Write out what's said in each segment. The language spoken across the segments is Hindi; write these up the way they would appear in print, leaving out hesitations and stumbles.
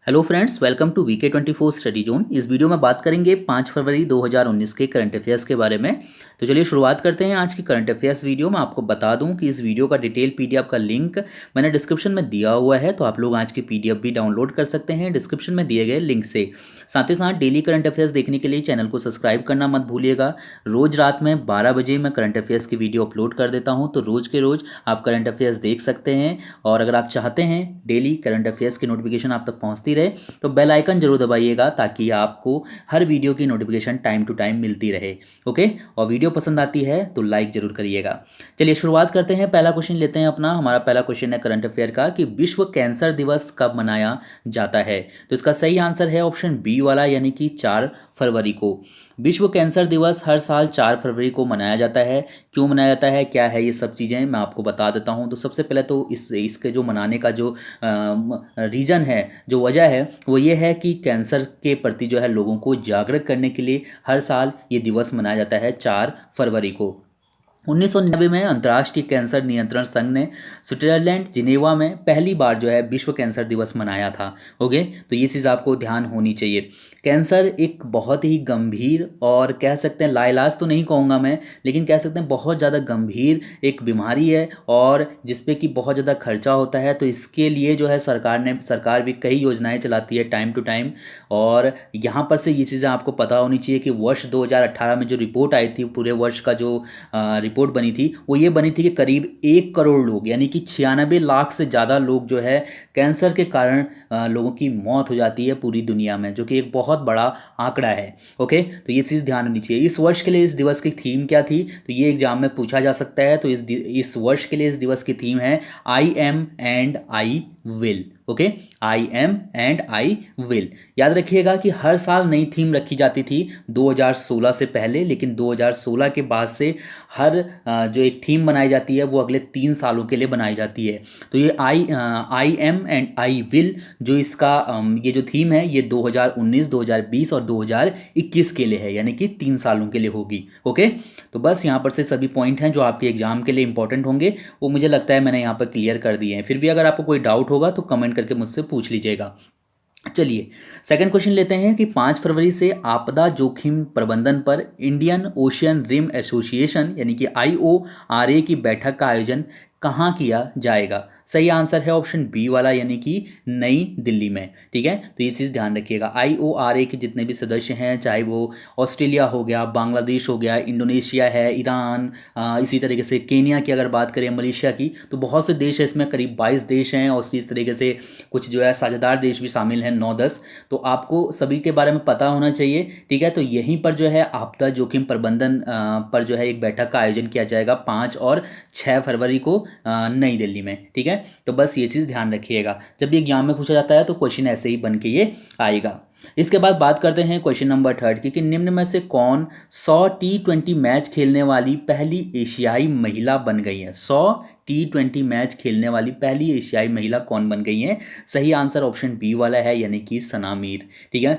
Hello friends, welcome to VK24 study zone. इस वीडियो में बात करेंगे 5 फरवरी 2019 के करंट अफेयर्स के बारे में। तो चलिए शुरुआत करते हैं आज की करंट अफेयर्स वीडियो में। आपको बता दूं कि इस वीडियो का डिटेल PDF का लिंक मैंने डिस्क्रिप्शन में दिया हुआ है, तो आप लोग आज की PDF भी डाउनलोड कर सकते हैं डिस्क्रिप्शन में दिए गए लिंक से। साथ ही साथ डेली करंट अफेयर्स देखने के लिए चैनल को सब्सक्राइब करना मत भूलिएगा। रोज़ रात में 12 बजे मैं करंट अफेयर्स की वीडियो अपलोड कर देता हूँ, तो रोज़ के रोज़ आप करंट अफेयर्स देख सकते हैं। और अगर आप चाहते हैं डेली करंट अफेयर्स की नोटिफिकेशन आप तक पहुँचती रहे तो बेल आइकन जरूर दबाइएगा, ताकि आपको हर वीडियो की नोटिफिकेशन टाइम टू टाइम मिलती रहे। ओके, और वीडियो पसंद आती है तो लाइक जरूर करिएगा। चलिए शुरुआत करते हैं। पहला क्वेश्चन लेते हैं अपना। हमारा पहला क्वेश्चन है करंट अफेयर का कि विश्व कैंसर दिवस कब मनाया जाता है। तो इसका सही आंसर है ऑप्शन बी वाला, यानी कि 4 फरवरी को। विश्व कैंसर दिवस हर साल 4 फरवरी को मनाया जाता है। क्यों मनाया जाता है, क्या है, ये सब चीज़ें मैं आपको बता देता हूँ। तो सबसे पहले तो इसके जो मनाने का जो रीज़न है, जो वजह है, वो ये है कि कैंसर के प्रति जो है लोगों को जागरूक करने के लिए हर साल ये दिवस मनाया जाता है 4 फरवरी को। 1999 में अंतर्राष्ट्रीय कैंसर नियंत्रण संघ ने स्विट्जरलैंड जिनेवा में पहली बार जो है विश्व कैंसर दिवस मनाया था। ओके, तो ये चीज़ आपको ध्यान होनी चाहिए। कैंसर एक बहुत ही गंभीर और कह सकते हैं लाइलाज तो नहीं कहूँगा मैं, लेकिन कह सकते हैं बहुत ज़्यादा गंभीर एक बीमारी है और जिसपे कि बहुत ज़्यादा खर्चा होता है। तो इसके लिए जो है सरकार भी कई योजनाएं चलाती है टाइम टू टाइम। और यहाँ पर से ये चीज़ें आपको पता होनी चाहिए कि वर्ष 2018 में जो रिपोर्ट आई थी, पूरे वर्ष का जो रिपोर्ट बनी थी, वो ये बनी थी कि करीब 1 करोड़ लोग, यानी कि 96 लाख से ज़्यादा लोग जो है कैंसर के कारण लोगों की मौत हो जाती है पूरी दुनिया में, जो कि एक बहुत बड़ा आंकड़ा है। ओके, तो ये चीज़ ध्यान होनी चाहिए। इस वर्ष के लिए इस दिवस की थीम क्या थी, तो ये एग्जाम में पूछा जा सकता है। तो इस वर्ष के लिए इस दिवस की थीम है I am and I will. Okay, I am and I will. याद रखिएगा कि हर साल नई थीम रखी जाती थी 2016 से पहले, लेकिन 2016 के बाद से हर जो एक थीम बनाई जाती है वो अगले 3 सालों के लिए बनाई जाती है। तो ये I am and I will जो इसका ये जो थीम है, ये 2019, 2020 और 2021 के लिए है, यानी कि 3 सालों के लिए होगी। ओके, तो बस यहाँ पर से सभी पॉइंट हैं जो आपके एग्जाम के लिए इंपॉर्टेंट होंगे, वो मुझे लगता है मैंने यहाँ पर क्लियर कर दिए हैं। फिर भी अगर आपको कोई डाउट होगा तो कमेंट करके मुझसे पूछ लीजिएगा। चलिए सेकंड क्वेश्चन लेते हैं कि 5 फरवरी से आपदा जोखिम प्रबंधन पर इंडियन ओशियन रिम एसोसिएशन यानी कि IORA की बैठक का आयोजन कहाँ किया जाएगा। सही आंसर है ऑप्शन बी वाला, यानी कि नई दिल्ली में। ठीक है, तो ये चीज़ ध्यान रखिएगा। IORA के जितने भी सदस्य हैं, चाहे वो ऑस्ट्रेलिया हो गया, बांग्लादेश हो गया, इंडोनेशिया है, ईरान, इसी तरीके से केनिया की अगर बात करें, मलेशिया की, तो बहुत से देश है इसमें, करीब 22 देश हैं। और इस तरीके से कुछ जो है साझेदार देश भी शामिल हैं, 9-10। तो आपको सभी के बारे में पता होना चाहिए। ठीक है, तो यहीं पर जो है आपदा जोखिम प्रबंधन पर जो है एक बैठक का आयोजन किया जाएगा 5 और 6 फरवरी को नई दिल्ली में। ठीक है, तो बस ये चीज़ ध्यान रखिएगा। जब भी एग्जाम में पूछा जाता है तो क्वेश्चन ऐसे ही बन के ये आएगा। इसके बाद बात करते हैं क्वेश्चन नंबर 3 की कि निम्न में से कौन 100 T20 मैच खेलने वाली पहली एशियाई महिला बन गई है। 100 T20 मैच खेलने वाली पहली एशियाई महिला कौन बन गई है। सही आंसर ऑप्शन बी वाला है, यानी कि सना मीर। ठीक है,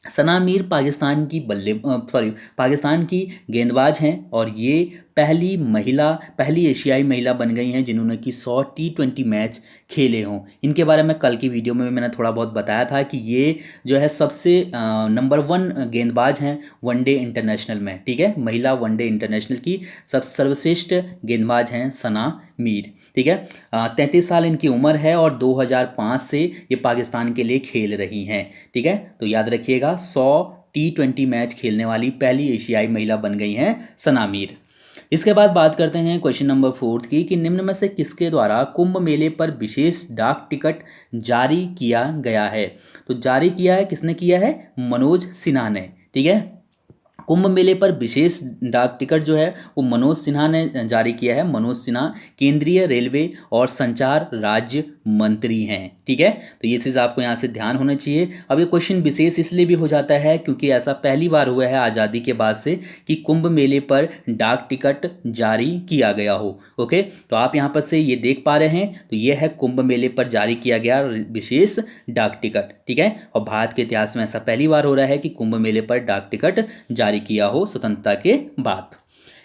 सना मीर पाकिस्तान की गेंदबाज हैं और ये पहली एशियाई महिला बन गई हैं जिन्होंने कि 100 T20 मैच खेले हों। इनके बारे में कल की वीडियो में भी मैंने थोड़ा बहुत बताया था कि ये जो है सबसे नंबर 1 गेंदबाज हैं वनडे इंटरनेशनल में। ठीक है, महिला वनडे इंटरनेशनल की सर्वश्रेष्ठ गेंदबाज हैं सना मीर। ठीक है, 33 साल इनकी उम्र है और 2005 से ये पाकिस्तान के लिए खेल रही हैं। ठीक है, तो याद रखिएगा 100 T20 मैच खेलने वाली पहली एशियाई महिला बन गई हैं सना मीर। इसके बाद बात करते हैं क्वेश्चन नंबर 4 की कि निम्न में से किसके द्वारा कुंभ मेले पर विशेष डाक टिकट जारी किया गया है। तो जारी किया है किसने किया है, मनोज सिन्हा ने। ठीक है, कुंभ मेले पर विशेष डाक टिकट जो है वो मनोज सिन्हा ने जारी किया है। मनोज सिन्हा केंद्रीय रेलवे और संचार राज्य मंत्री हैं। ठीक है, तो ये चीज़ आपको यहाँ से ध्यान होना चाहिए। अब ये क्वेश्चन विशेष इसलिए भी हो जाता है क्योंकि ऐसा पहली बार हुआ है आज़ादी के बाद से कि कुंभ मेले पर डाक टिकट जारी किया गया हो। ओके, तो आप यहाँ पर से ये देख पा रहे हैं, तो ये है कुंभ मेले पर जारी किया गया विशेष डाक टिकट। ठीक है, और भारत के इतिहास में ऐसा पहली बार हो रहा है कि कुंभ मेले पर डाक टिकट जारी किया हो स्वतंत्रता के बाद।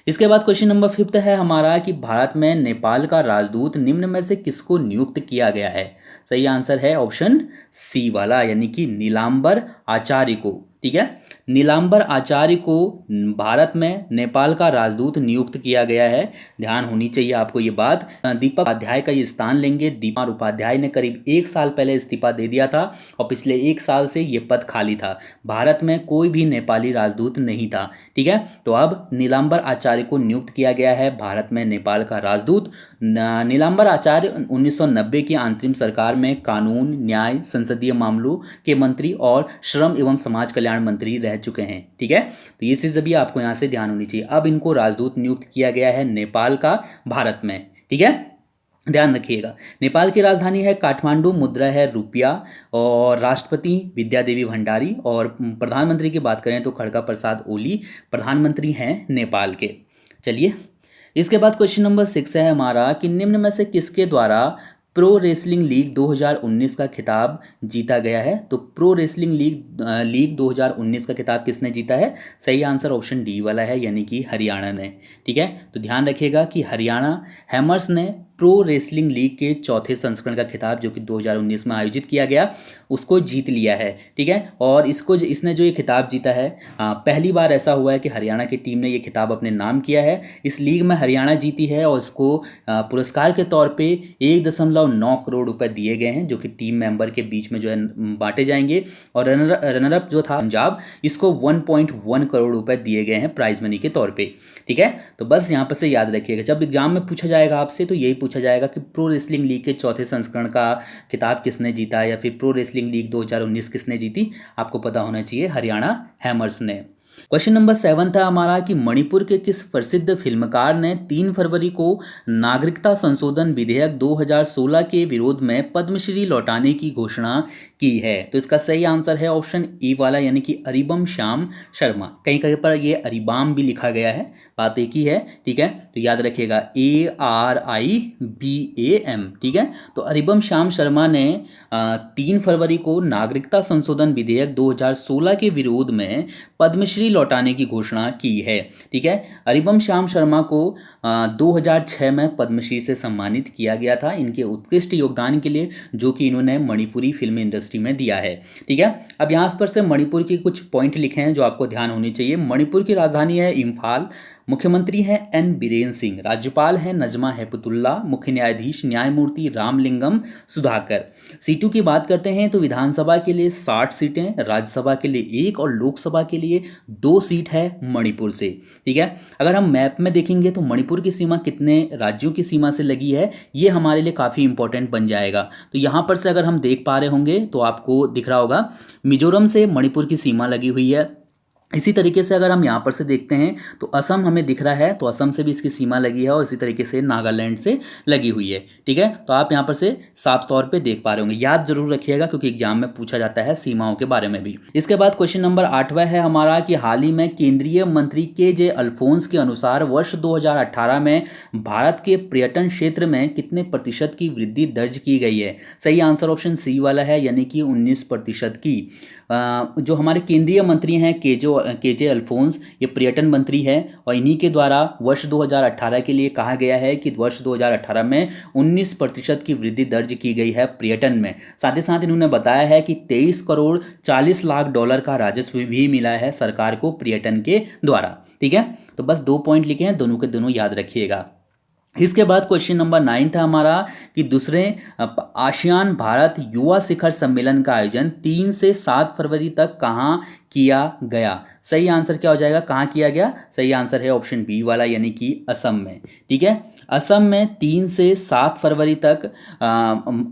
इसके बाद क्वेश्चन नंबर 5 है हमारा कि भारत में नेपाल का राजदूत निम्न में से किसको नियुक्त किया गया है। सही आंसर है ऑप्शन सी वाला, यानी कि नीलांबर आचार्य को। ठीक है, नीलांबर आचार्य को भारत में नेपाल का राजदूत नियुक्त किया गया है। ध्यान होनी चाहिए आपको ये बात। दीपक उपाध्याय का ये स्थान लेंगे। दीपक उपाध्याय ने करीब 1 साल पहले इस्तीफा दे दिया था और पिछले 1 साल से ये पद खाली था। भारत में कोई भी नेपाली राजदूत नहीं था। ठीक है, तो अब नीलांबर आचार्य को नियुक्त किया गया है भारत में नेपाल का राजदूत। नीलांबर आचार्य 1990 की अंतरिम सरकार में कानून, न्याय, संसदीय मामलों के मंत्री और श्रम एवं समाज कल्याण मंत्री रह चुके हैं। ठीक है, तो ये चीज़ भी आपको यहाँ से ध्यान होनी चाहिए। अब इनको राजदूत नियुक्त किया गया है नेपाल का भारत में। ठीक है, ध्यान रखिएगा। नेपाल की राजधानी है काठमांडू, मुद्रा है रुपया और राष्ट्रपति विद्यादेवी भंडारी और प्रधानमंत्री की बात करें तो खड़का प्रसाद ओली प्रधानमंत्री हैं नेपाल के। चलिए, इसके बाद क्वेश्चन नंबर 6 है हमारा कि निम्न में से किसके द्वारा प्रो रेसलिंग लीग 2019 का खिताब जीता गया है। तो प्रो रेसलिंग लीग 2019 का खिताब किसने जीता है। सही आंसर ऑप्शन डी वाला है, यानी कि हरियाणा ने। ठीक है, तो ध्यान रखिएगा कि हरियाणा हैमर्स ने प्रो रेसलिंग लीग के चौथे संस्करण का खिताब जो कि 2019 में आयोजित किया गया उसको जीत लिया है। ठीक है, और इसने जो ये खिताब जीता है, पहली बार ऐसा हुआ है कि हरियाणा की टीम ने ये खिताब अपने नाम किया है। इस लीग में हरियाणा जीती है और इसको पुरस्कार के तौर पे 1.9 करोड़ रुपए दिए गए हैं, जो कि टीम मेंबर के बीच में जो है बांटे जाएंगे। और रनरअप जो था पंजाब, इसको 1.1 करोड़ रुपए दिए गए हैं प्राइज मनी के तौर पे। ठीक है, तो बस यहाँ पर से याद रखिएगा, जब एग्जाम में पूछा जाएगा आपसे तो यही पूछा जाएगा कि प्रो रेसलिंग लीग के चौथे संस्करण का खिताब किसने जीता या फिर प्रो रेसलिंग लीग 2019 किसने जीती। आपको पता होना चाहिए हरियाणा हैमर्स ने। क्वेश्चन नंबर 7 था हमारा कि मणिपुर के किस प्रसिद्ध फिल्मकार ने 3 फरवरी को नागरिकता संशोधन विधेयक 2016 के विरोध में पद्मश्री लौटाने की घोषणा की है। तो इसका सही आंसर है ऑप्शन ई वाला, यानी कि अरिबम श्याम शर्मा। कहीं कहीं पर ये अरिबाम भी लिखा गया है, बात एक ही है। ठीक है, तो याद रखिएगा ARIBAM। ठीक है, तो अरिबम श्याम शर्मा ने 3 फरवरी को नागरिकता संशोधन विधेयक 2016 के विरोध में पद्मश्री लौटाने की घोषणा की है। ठीक है, अरिबम श्याम शर्मा को 2006 में पद्मश्री से सम्मानित किया गया था इनके उत्कृष्ट योगदान के लिए, जो कि इन्होंने मणिपुरी फिल्म इंडस्ट्री में दिया है। ठीक है, अब यहाँ पर से मणिपुर के कुछ पॉइंट लिखे हैं जो आपको ध्यान होनी चाहिए। मणिपुर की राजधानी है इम्फाल, मुख्यमंत्री हैं एन बीरेन सिंह, राज्यपाल हैं नजमा हेपतुल्ला, मुख्य न्यायाधीश न्यायमूर्ति रामलिंगम सुधाकर। सीटों की बात करते हैं तो विधानसभा के लिए 60 सीटें, राज्यसभा के लिए 1 और लोकसभा के लिए 2 सीट है मणिपुर से। ठीक है, अगर हम मैप में देखेंगे तो मणिपुर की सीमा कितने राज्यों की सीमा से लगी है, ये हमारे लिए काफ़ी इंपॉर्टेंट बन जाएगा। तो यहाँ पर से अगर हम देख पा रहे होंगे तो आपको दिख रहा होगा मिजोरम से मणिपुर की सीमा लगी हुई है। इसी तरीके से अगर हम यहाँ पर से देखते हैं तो असम हमें दिख रहा है, तो असम से भी इसकी सीमा लगी है और इसी तरीके से नागालैंड से लगी हुई है। ठीक है, तो आप यहाँ पर से साफ तौर पे देख पा रहे होंगे। याद जरूर रखिएगा क्योंकि एग्जाम में पूछा जाता है सीमाओं के बारे में भी। इसके बाद क्वेश्चन नंबर 8वां है हमारा कि हाल ही में केंद्रीय मंत्री KJ अल्फोंस के अनुसार वर्ष 2018 में भारत के पर्यटन क्षेत्र में कितने प्रतिशत की वृद्धि दर्ज की गई है। सही आंसर ऑप्शन सी वाला है, यानी कि 19% की। जो हमारे केंद्रीय मंत्री हैं KJ अल्फोंस, ये पर्यटन मंत्री हैं और इन्हीं के द्वारा वर्ष 2018 के लिए कहा गया है कि वर्ष 2018 में 19% की वृद्धि दर्ज की गई है पर्यटन में। साथ ही साथ इन्होंने बताया है कि 23 करोड़ 40 लाख डॉलर का राजस्व भी मिला है सरकार को पर्यटन के द्वारा। ठीक है, तो बस 2 पॉइंट लिखे हैं, दोनों के दोनों याद रखिएगा। इसके बाद क्वेश्चन नंबर 9 था हमारा कि दूसरे आसियान भारत युवा शिखर सम्मेलन का आयोजन 3 से 7 फरवरी तक कहाँ किया गया। सही आंसर क्या हो जाएगा, कहाँ किया गया। सही आंसर है ऑप्शन बी वाला, यानी कि असम में। ठीक है, असम में 3 से 7 फरवरी तक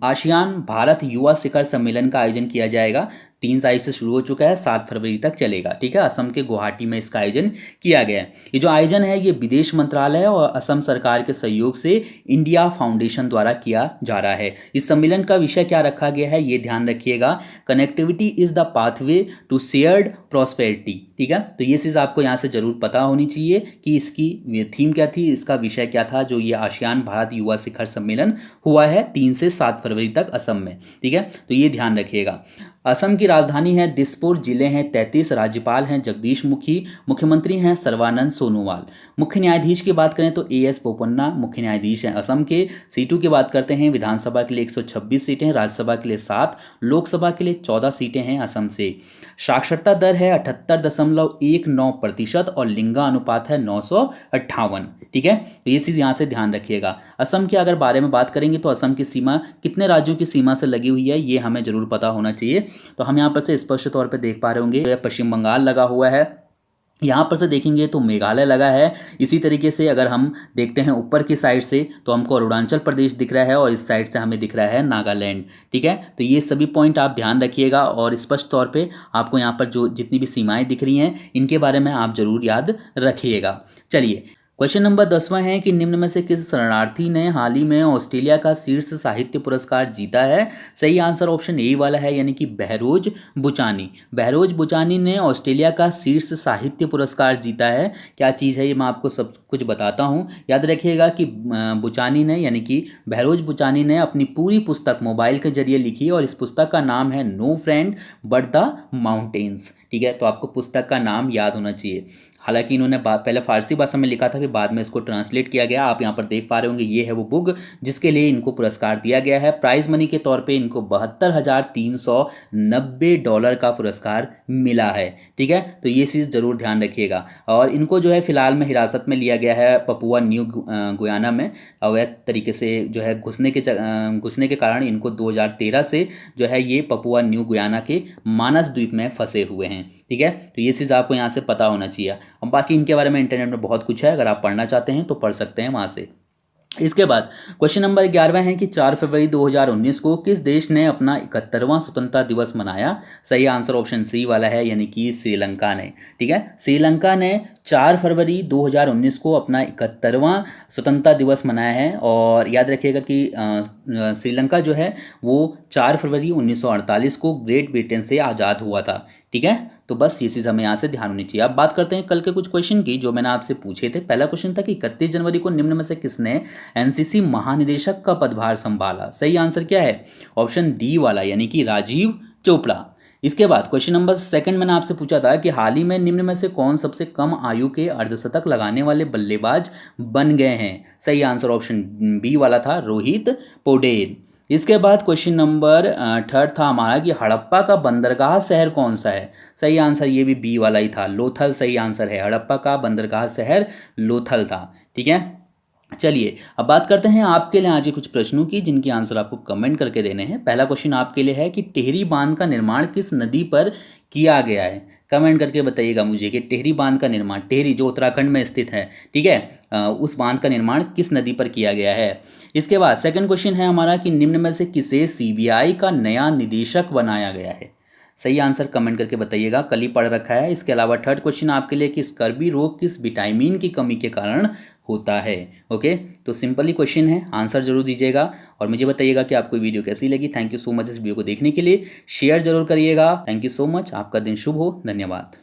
आसियान भारत युवा शिखर सम्मेलन का आयोजन किया जाएगा। 3 तारीख से शुरू हो चुका है, 7 फरवरी तक चलेगा। ठीक है, असम के गुवाहाटी में इसका आयोजन किया गया है। ये जो आयोजन है ये विदेश मंत्रालय और असम सरकार के सहयोग से इंडिया फाउंडेशन द्वारा किया जा रहा है। इस सम्मेलन का विषय क्या रखा गया है ये ध्यान रखिएगा, connectivity is the pathway to shared prosperity. ठीक है, तो ये चीज़ आपको यहाँ से जरूर पता होनी चाहिए कि इसकी थीम क्या थी, इसका विषय क्या था, जो ये आसियान भारत युवा शिखर सम्मेलन हुआ है 3 से 7 फरवरी तक असम में। ठीक है, तो ये ध्यान रखिएगा। असम की राजधानी है दिसपुर, जिले हैं 33, राज्यपाल हैं जगदीश मुखी, मुख्यमंत्री हैं सर्बानंद सोनोवाल। मुख्य न्यायाधीश की बात करें तो एएस बोपन्ना मुख्य न्यायाधीश हैं असम के। सीटों की बात करते हैं, विधानसभा के लिए 126 सीटें, राज्यसभा के लिए 7, लोकसभा के लिए 14 सीटें हैं असम से। साक्षरता दर है 78.19% और लिंगानुपात है 958। ठीक है, तो ये चीज़ यहाँ से ध्यान रखिएगा। असम के अगर बारे में बात करेंगे तो असम की सीमा कितने राज्यों की सीमा से लगी हुई है ये हमें जरूर पता होना चाहिए। तो हम यहाँ पर से स्पष्ट तौर पे देख पा रहे होंगे, पश्चिम बंगाल लगा हुआ है, यहाँ पर से देखेंगे तो मेघालय लगा है। इसी तरीके से अगर हम देखते हैं ऊपर की साइड से तो हमको अरुणाचल प्रदेश दिख रहा है और इस साइड से हमें दिख रहा है नागालैंड। ठीक है, तो ये सभी पॉइंट आप ध्यान रखिएगा और स्पष्ट तौर पे आपको यहाँ पर जो जितनी भी सीमाएं दिख रही हैं इनके बारे में आप जरूर याद रखिएगा। चलिए, क्वेश्चन नंबर 10वां है कि निम्न में से किस शरणार्थी ने हाल ही में ऑस्ट्रेलिया का शीर्ष साहित्य पुरस्कार जीता है। सही आंसर ऑप्शन ए वाला है, यानी कि बहरोज बुचानी। बहरोज बुचानी ने ऑस्ट्रेलिया का शीर्ष साहित्य पुरस्कार जीता है। क्या चीज़ है ये मैं आपको सब कुछ बताता हूँ। याद रखिएगा कि बुचानी ने यानी कि बहरोज बुचानी ने अपनी पूरी पुस्तक मोबाइल के जरिए लिखी और इस पुस्तक का नाम है no friend but the mountains. ठीक है, तो आपको पुस्तक का नाम याद होना चाहिए। हालांकि इन्होंने पहले फारसी भाषा में लिखा था, फिर बाद में इसको ट्रांसलेट किया गया। आप यहाँ पर देख पा रहे होंगे, ये है वो बुक जिसके लिए इनको पुरस्कार दिया गया है। प्राइज मनी के तौर पे इनको $72,390 का पुरस्कार मिला है। ठीक है, तो ये चीज़ जरूर ध्यान रखिएगा। और इनको जो है फिलहाल में हिरासत में लिया गया है पपुआ न्यू गुयाना में, अवैध तरीके से जो है घुसने के कारण इनको 2013 से जो है ये पपुआ न्यू गुयाना के मानस द्वीप में फंसे हुए हैं। ठीक है, तो ये चीज़ आपको यहाँ से पता होना चाहिए। अब बाकी इनके बारे में इंटरनेट में बहुत कुछ है, अगर आप पढ़ना चाहते हैं तो पढ़ सकते हैं वहाँ से। इसके बाद क्वेश्चन नंबर 11वां है कि 4 फरवरी 2019 को किस देश ने अपना 71वां स्वतंत्रता दिवस मनाया। सही आंसर ऑप्शन सी वाला है, यानी कि श्रीलंका ने। ठीक है, श्रीलंका ने 4 फरवरी 2019 को अपना 71वां स्वतंत्रता दिवस मनाया है। और याद रखिएगा कि श्रीलंका जो है वो 4 फरवरी 1948 को ग्रेट ब्रिटेन से आज़ाद हुआ था। ठीक है, तो बस ये चीज़ हमें यहाँ से ध्यान होनी चाहिए। अब बात करते हैं कल के कुछ क्वेश्चन की जो मैंने आपसे पूछे थे। पहला क्वेश्चन था कि 31 जनवरी को निम्न में से किसने एनसीसी महानिदेशक का पदभार संभाला। सही आंसर क्या है, ऑप्शन डी वाला, यानी कि राजीव चोपड़ा। इसके बाद क्वेश्चन नंबर 2 मैंने आपसे पूछा था कि हाल ही में निम्न में से कौन सबसे कम आयु के अर्धशतक लगाने वाले बल्लेबाज बन गए हैं। सही आंसर ऑप्शन बी वाला था, रोहित पौडेल। इसके बाद क्वेश्चन नंबर 3 था हमारा कि हड़प्पा का बंदरगाह शहर कौन सा है। सही आंसर ये भी बी वाला ही था, लोथल सही आंसर है। हड़प्पा का बंदरगाह शहर लोथल था। ठीक है, चलिए अब बात करते हैं आपके लिए आज कुछ प्रश्नों की जिनकी आंसर आपको कमेंट करके देने हैं। पहला क्वेश्चन आपके लिए है कि टिहरी बांध का निर्माण किस नदी पर किया गया है। कमेंट करके बताइएगा मुझे कि टिहरी बांध का निर्माण, टिहरी जो उत्तराखंड में स्थित है, ठीक है, उस बांध का निर्माण किस नदी पर किया गया है। इसके बाद सेकंड क्वेश्चन है हमारा कि निम्न में से किसे सीबीआई का नया निदेशक बनाया गया है। सही आंसर कमेंट करके बताइएगा, कल ही पढ़ रखा है। इसके अलावा थर्ड क्वेश्चन आपके लिए कि स्कर्वी रोग किस विटामिन की कमी के कारण होता है। ओके, तो सिंपली क्वेश्चन है, आंसर जरूर दीजिएगा और मुझे बताइएगा कि आपको वीडियो कैसी लगी। थैंक यू सो मच इस वीडियो को देखने के लिए, शेयर जरूर करिएगा। थैंक यू सो मच, आपका दिन शुभ हो, धन्यवाद।